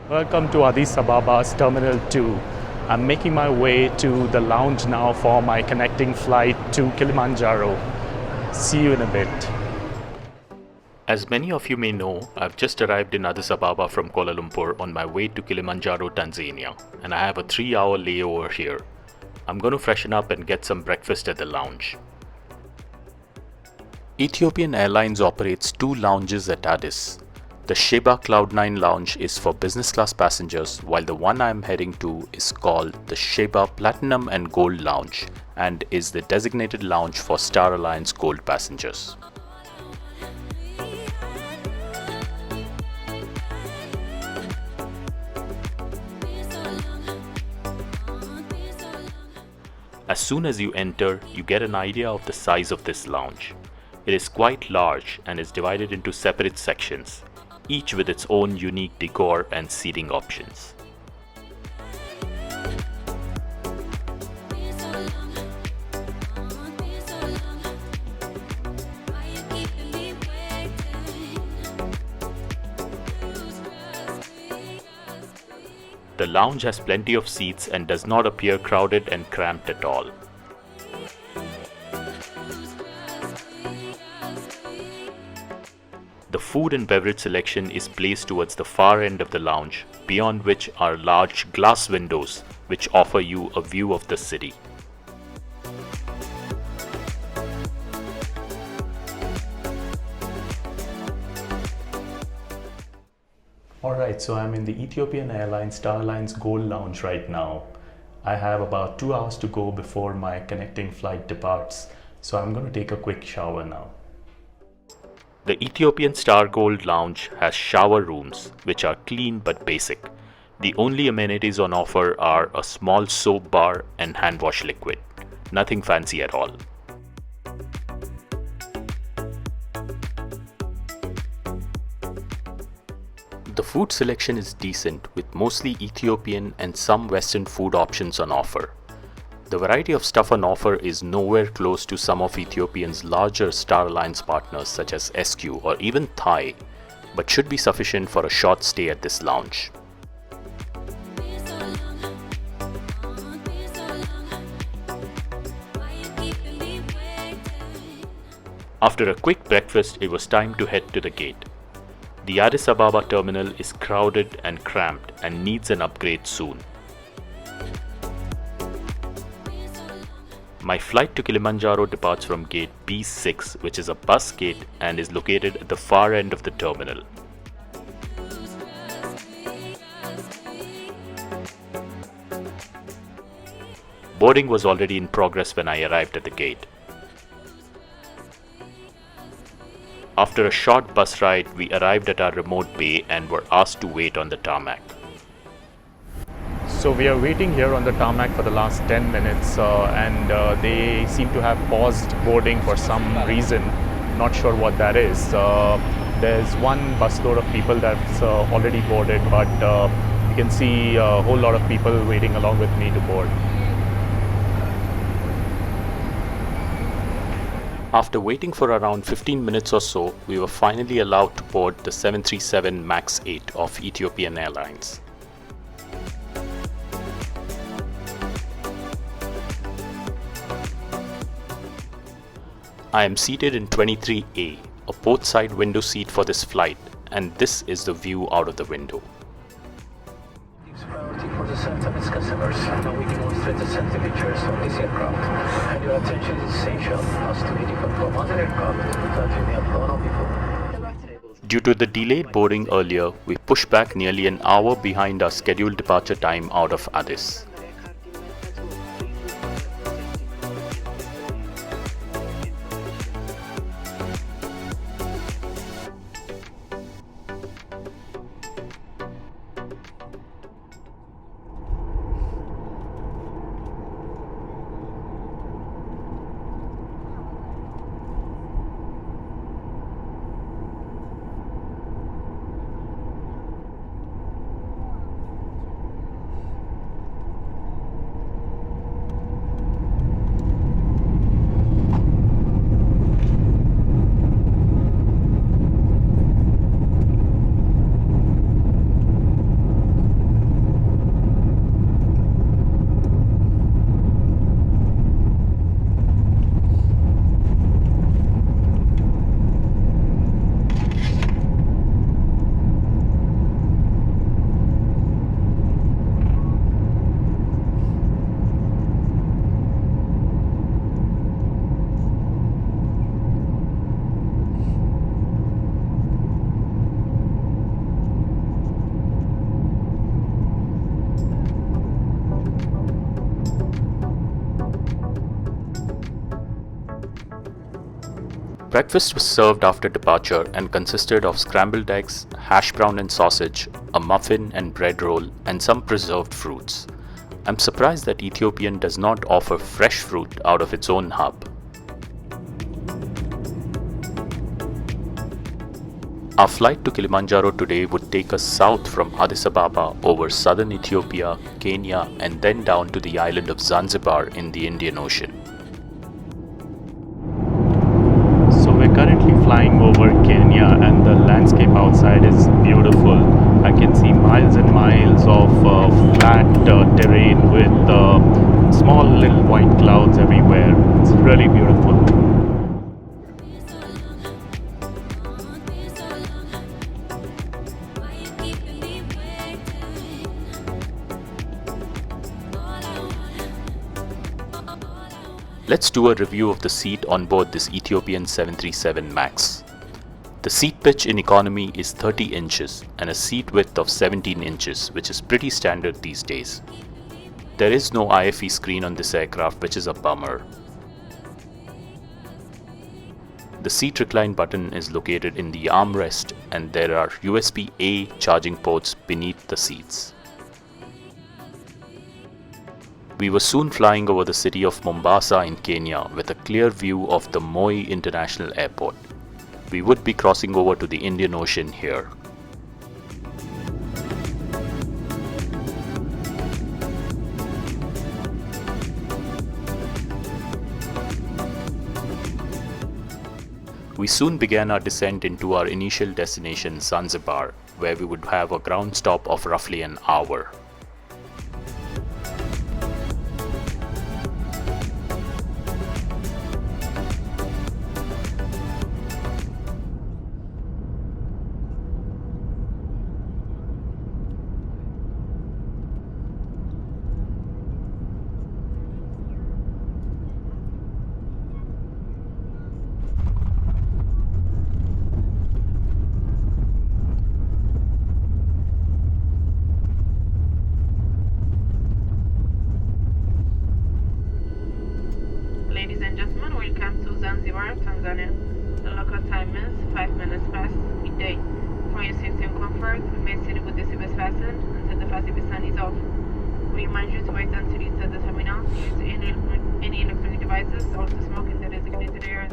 Welcome to Addis Ababa's Terminal 2. I'm making my way to the lounge now for my connecting flight to Kilimanjaro. See you in a bit. As many of you may know, I've just arrived in Addis Ababa from Kuala Lumpur on my way to Kilimanjaro, Tanzania, and I have a 3-hour layover here. I'm going to freshen up and get some breakfast at the lounge. Ethiopian Airlines operates 2 lounges at Addis. The Sheba Cloud9 lounge is for business class passengers, while the one I'm heading to is called the Sheba Platinum and Gold Lounge and is the designated lounge for Star Alliance Gold passengers. As soon as you enter, you get an idea of the size of this lounge. It is quite large and is divided into separate sections, each with its own unique decor and seating options. The lounge has plenty of seats and does not appear crowded and cramped at all. The food and beverage selection is placed towards the far end of the lounge, beyond which are large glass windows which offer you a view of the city. Alright, so I'm in the Ethiopian Airlines Star Alliance Gold Lounge right now. I have about 2 hours to go before my connecting flight departs, so I'm going to take a quick shower now. The Ethiopian Star Gold Lounge has shower rooms, which are clean but basic. The only amenities on offer are a small soap bar and hand wash liquid. Nothing fancy at all. The food selection is decent, with mostly Ethiopian and some Western food options on offer. The variety of stuff on offer is nowhere close to some of Ethiopian's larger Star Alliance partners such as SQ or even Thai, but should be sufficient for a short stay at this lounge. After a quick breakfast, it was time to head to the gate. The Addis Ababa terminal is crowded and cramped and needs an upgrade soon. My flight to Kilimanjaro departs from gate B6, which is a bus gate and is located at the far end of the terminal. Boarding was already in progress when I arrived at the gate. After a short bus ride, we arrived at our remote bay and were asked to wait on the tarmac. So we are waiting here on the tarmac for the last 10 minutes and they seem to have paused boarding for some reason. Not sure what that is. There's one busload of people that's already boarded, but you can see a whole lot of people waiting along with me to board. After waiting for around 15 minutes or so, we were finally allowed to board the 737 MAX 8 of Ethiopian Airlines. I am seated in 23A, a port-side window seat for this flight, and this is the view out of the window. Priority for the center of its customers. Now we demonstrate the safety features of this aircraft, and your attention is essential as to be different from other aircraft that you may have flown on before. Due to the delayed boarding earlier, we pushed back nearly an hour behind our scheduled departure time out of Addis. Breakfast was served after departure and consisted of scrambled eggs, hash brown and sausage, a muffin and bread roll, and some preserved fruits. I'm surprised that Ethiopian does not offer fresh fruit out of its own hub. Our flight to Kilimanjaro today would take us south from Addis Ababa over southern Ethiopia, Kenya, and then down to the island of Zanzibar in the Indian Ocean. So we're currently flying over Kenya and the landscape outside is beautiful. I can see miles and miles of flat terrain with small little white clouds everywhere. It's really beautiful. Let's do a review of the seat on board this Ethiopian 737 MAX. The seat pitch in economy is 30 inches and a seat width of 17 inches, which is pretty standard these days. There is no IFE screen on this aircraft, which is a bummer. The seat recline button is located in the armrest and there are USB-A charging ports beneath the seats. We were soon flying over the city of Mombasa in Kenya with a clear view of the Moi International Airport. We would be crossing over to the Indian Ocean here. We soon began our descent into our initial destination Zanzibar, where we would have a ground stop of roughly an hour. Ladies and gentlemen, welcome to Zanzibar, Tanzania. The local time is 5 minutes past midday. For your safety and comfort, remain seated with the seatbelts fastened until the fast sign is off. We remind you to wait until you enter the terminal to use any electronic devices or to smoke in the designated areas.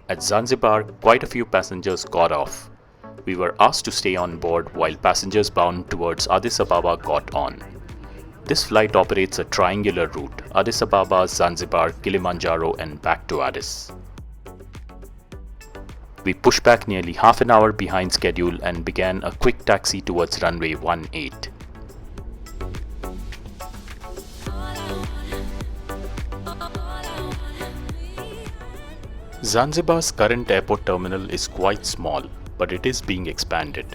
At Zanzibar, quite a few passengers got off. We were asked to stay on board while passengers bound towards Addis Ababa got on. This flight operates a triangular route: Addis Ababa, Zanzibar, Kilimanjaro, and back to Addis. We pushed back nearly half an hour behind schedule and began a quick taxi towards runway 18. Zanzibar's current airport terminal is quite small, but it is being expanded.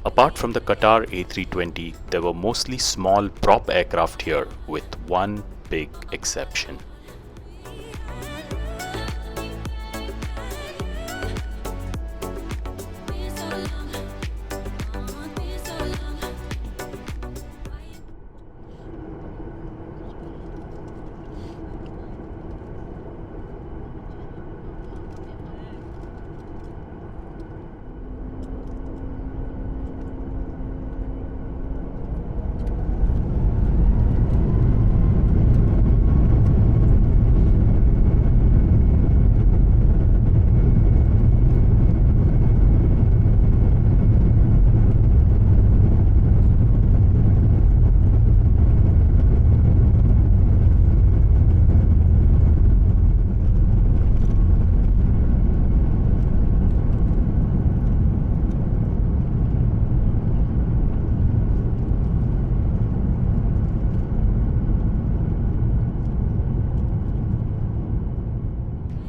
Apart from the Qatar A320, there were mostly small prop aircraft here, with one big exception.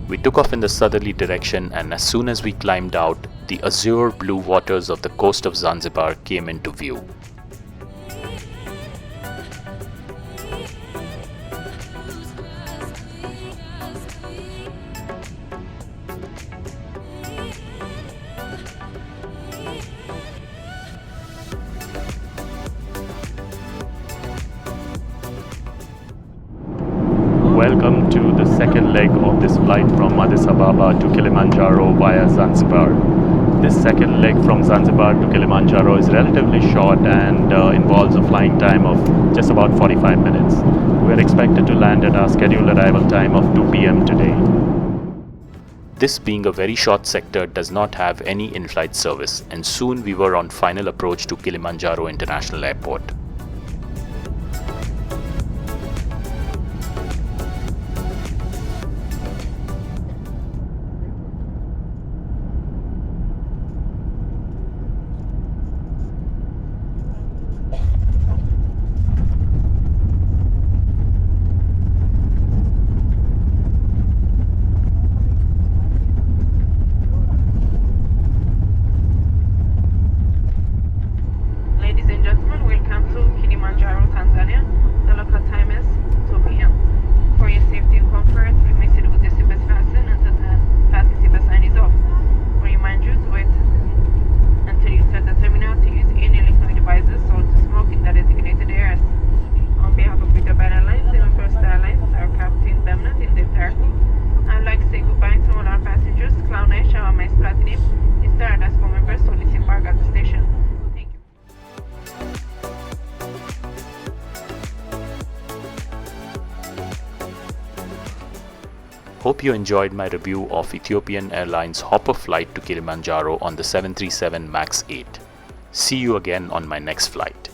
We took off in the southerly direction, and as soon as we climbed out, the azure blue waters of the coast of Zanzibar came into view. welcome to the second leg of this flight from Addis Ababa to Kilimanjaro via Zanzibar. This second leg from Zanzibar to Kilimanjaro is relatively short and involves a flying time of just about 45 minutes. We are expected to land at our scheduled arrival time of 2 p.m. today. This being a very short sector does not have any in-flight service, and soon we were on final approach to Kilimanjaro International Airport. Ladies and gentlemen, welcome to Kilimanjaro, Tanzania. The local time is 2 p.m. For your safety and comfort, you may sit with the seatbelt fastened until the fasten seatbelt sign is off. We remind you to wait until you enter the terminal to use any electronic devices or to smoke in the designated areas. On behalf of Ethiopian Airlines and First Airlines, our captain Viman in the aircraft, I'd like to say goodbye to all our passengers, Clown Ash, our Mice Platinum, and Stardust crew members who disembark at the station. Thank you. Hope you enjoyed my review of Ethiopian Airlines hopper flight to Kilimanjaro on the 737 MAX 8. See you again on my next flight.